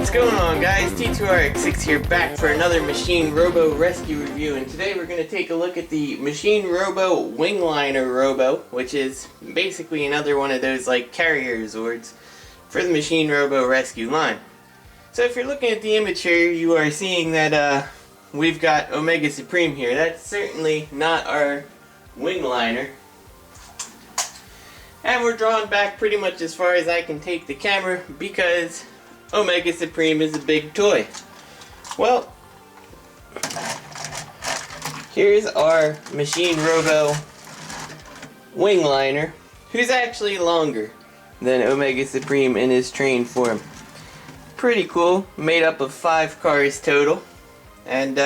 What's going on, guys? T2RX6 here, back for another Machine Robo rescue review, and today we're going to take a look at the Machine Robo Wingliner Robo, which is basically another one of those like carrier Zords for the Machine Robo rescue line. So if you're looking at the image here, you are seeing that we've got Omega Supreme here. That's certainly not our Wingliner. And we're drawn back pretty much as far as I can take the camera because Omega Supreme is a big toy. Well, here's our Machine Robo Wingliner, who's actually longer than Omega Supreme in his train form. Pretty cool, made up of 5 cars total. And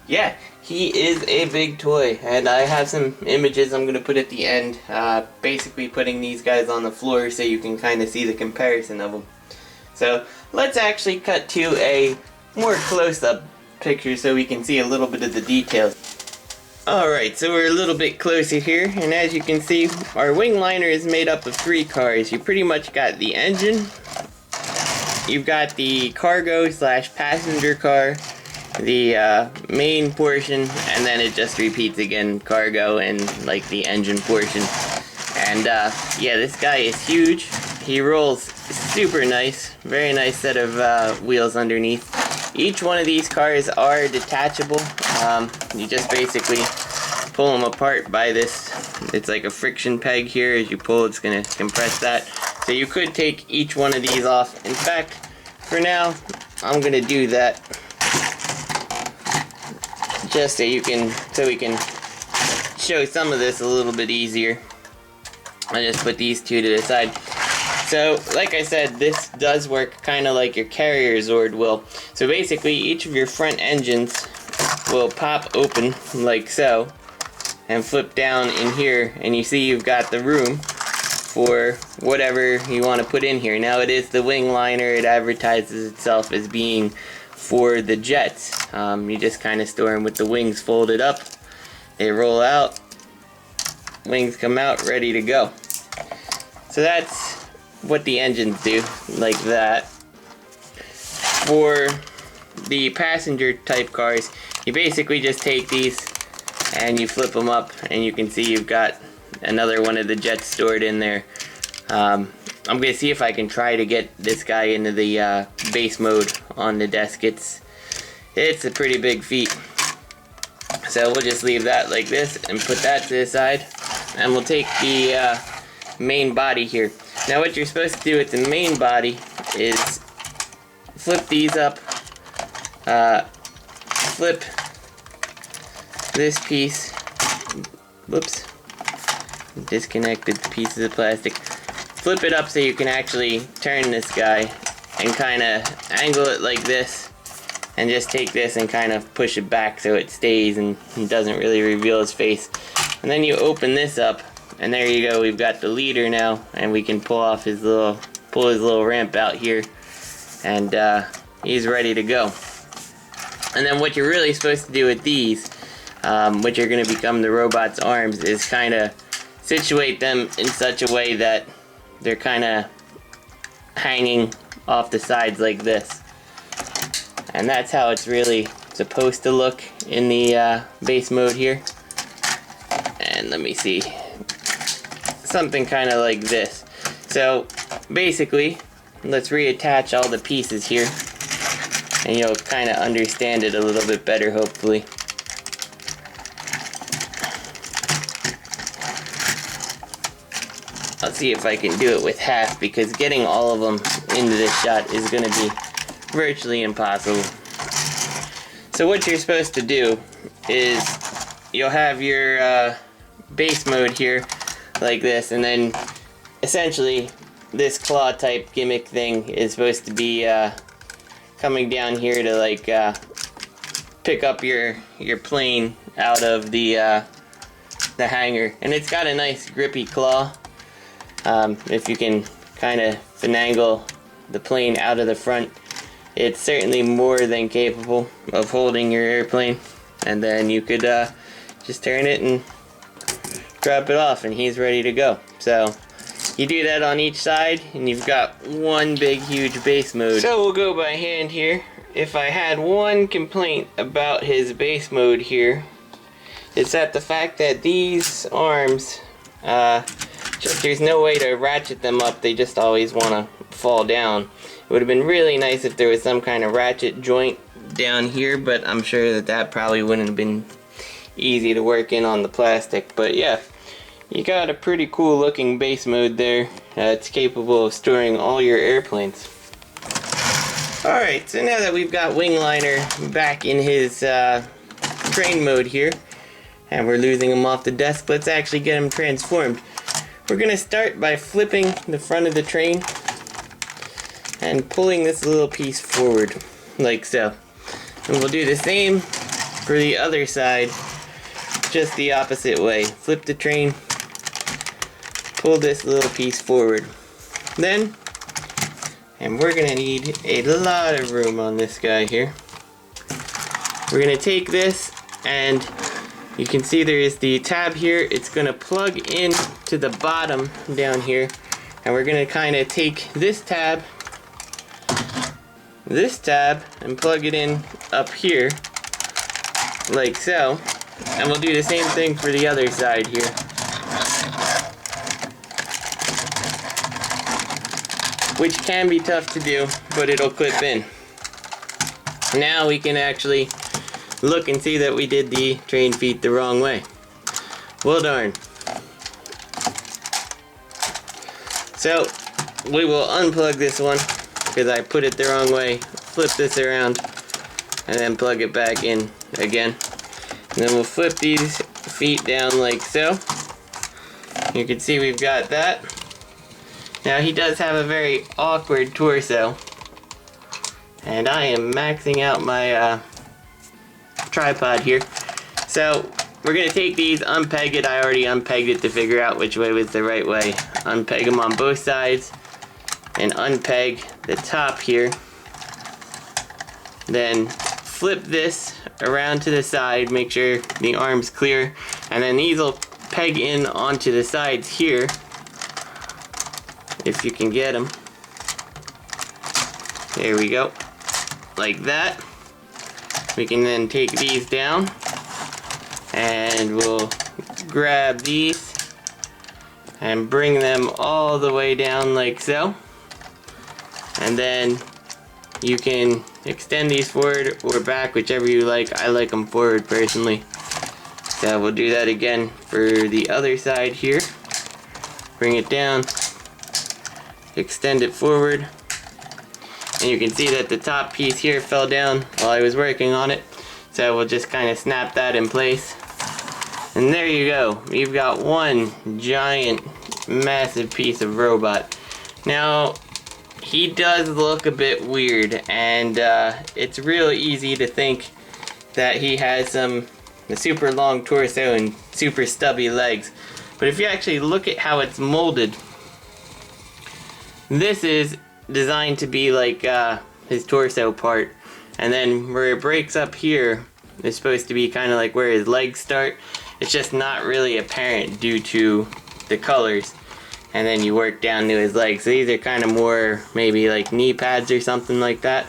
yeah, he is a big toy, and I have some images I'm going to put at the end, basically putting these guys on the floor so you can kind of see the comparison of them. So let's actually cut to a more close-up picture so we can see a little bit of the details. Alright, so we're a little bit closer here, and as you can see, our Wingliner is made up of 3 cars. You pretty much got the engine, you've got the cargo / passenger car, the main portion, and then it just repeats again, cargo and like the engine portion. And yeah, this guy is huge. He rolls super nice, very nice set of wheels underneath. Each one of these cars are detachable. You just basically pull them apart by this. It's like a friction peg here. As you pull, it's going to compress that. So you could take each one of these off. In fact, for now, I'm going to do that, just so we can show some of this a little bit easier. I just put these 2 to the side. So, like I said, this does work kind of like your carrier Zord will. So basically, each of your front engines will pop open like so, and flip down in here, and you see you've got the room for whatever you want to put in here. Now it is the Wingliner. It advertises itself as being for the jets. You just kind of store them with the wings folded up. They roll out, wings come out, ready to go. So that's what the engines do, like that. For the passenger type cars, you basically just take these and you flip them up, and you can see you've got another one of the jets stored in there. I'm going to see if I can try to get this guy into the base mode on the desk. It's a pretty big feat. So we'll just leave that like this and put that to the side, and we'll take the main body here. Now what you're supposed to do with the main body is flip these up, flip this piece, whoops, disconnected pieces of plastic, flip it up so you can actually turn this guy and kind of angle it like this, and just take this and kind of push it back so it stays and doesn't really reveal his face. And then you open this up, and there you go, we've got the leader now, and we can pull his little ramp out here, and he's ready to go. And then what you're really supposed to do with these, which are going to become the robot's arms, is kind of situate them in such a way that they're kind of hanging off the sides like this. And that's how it's really supposed to look in the base mode here. And let me see, something kind of like this. So basically, let's reattach all the pieces here, and you'll kind of understand it a little bit better, hopefully. I'll see if I can do it with half, because getting all of them into this shot is going to be virtually impossible. So what you're supposed to do is you'll have your base mode here like this, and then essentially this claw type gimmick thing is supposed to be coming down here to like pick up your plane out of the hanger, and it's got a nice grippy claw. If you can kind of finagle the plane out of the front, it's certainly more than capable of holding your airplane. And then you could just turn it and drop it off, and he's ready to go. So You do that on each side, and you've got one big, huge base mode. So we'll go by hand here. If I had one complaint about his base mode here, it's that the fact that these arms, just there's no way to ratchet them up. They just always want to fall down. It would have been really nice if there was some kind of ratchet joint down here, but I'm sure that that probably wouldn't have been easy to work in on the plastic. But yeah, you got a pretty cool looking base mode there. It's capable of storing all your airplanes. Alright, so now that we've got Wingliner back in his train mode here, and we're losing him off the desk, let's actually get him transformed. We're going to start by flipping the front of the train and pulling this little piece forward, like so. And we'll do the same for the other side, just the opposite way. Flip the train, pull this little piece forward. Then, and we're going to need a lot of room on this guy here. We're going to take this, and you can see there is the tab here. It's going to plug in to the bottom down here, and we're going to kind of take this tab, and plug it in up here, like so. And we'll do the same thing for the other side here. Which can be tough to do, but it'll clip in. Now we can actually look and see that we did the train feet the wrong way. Well darn. So we will unplug this one because I put it the wrong way, flip this around, and then plug it back in again. And then we'll flip these feet down like so. You can see we've got that. Now he does have a very awkward torso, and I am maxing out my tripod here. So we're going to take these, unpeg it. I already unpegged it to figure out which way was the right way. Unpeg them on both sides and unpeg the top here. Then flip this around to the side, make sure the arm's clear, and then these will peg in onto the sides here, if you can get them. There we go, like that. We can then take these down, and we'll grab these and bring them all the way down like so. And then you can extend these forward or back, whichever you like. I like them forward personally. So we'll do that again for the other side here. Bring it down, extend it forward, and you can see that the top piece here fell down while I was working on it. So we'll just kind of snap that in place. And there you go. You've got one giant, massive piece of robot. Now, he does look a bit weird, and it's real easy to think that he has a super long torso and super stubby legs. But if you actually look at how it's molded, this is designed to be like his torso part, and then where it breaks up here is supposed to be kind of like where his legs start. It's just not really apparent due to the colors. And then you work down to his legs. So these are kind of more maybe like knee pads or something like that.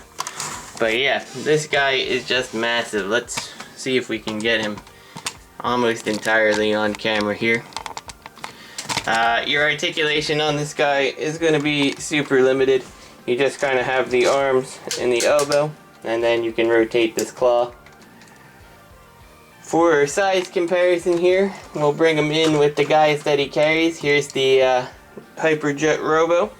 But yeah, this guy is just massive. Let's see if we can get him almost entirely on camera here. Your articulation on this guy is going to be super limited. You just kind of have the arms and the elbow, and then you can rotate this claw. For size comparison here, we'll bring him in with the guys that he carries. Here's the Hyperjet Robo.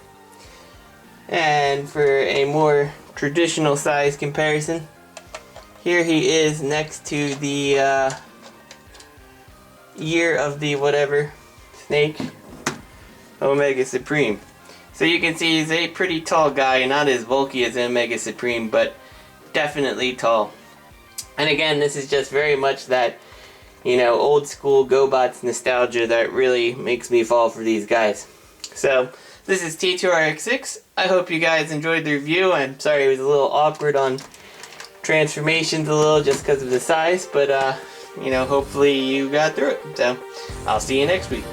And for a more traditional size comparison, here he is next to the Year of the whatever snake, Omega Supreme. So you can see he's a pretty tall guy, not as bulky as Omega Supreme, but definitely tall. And again, this is just very much that, you know, old school GoBots nostalgia that really makes me fall for these guys. So, this is T2RX6. I hope you guys enjoyed the review. I'm sorry it was a little awkward on transformations just because of the size, but, you know, hopefully you got through it. So, I'll see you next week.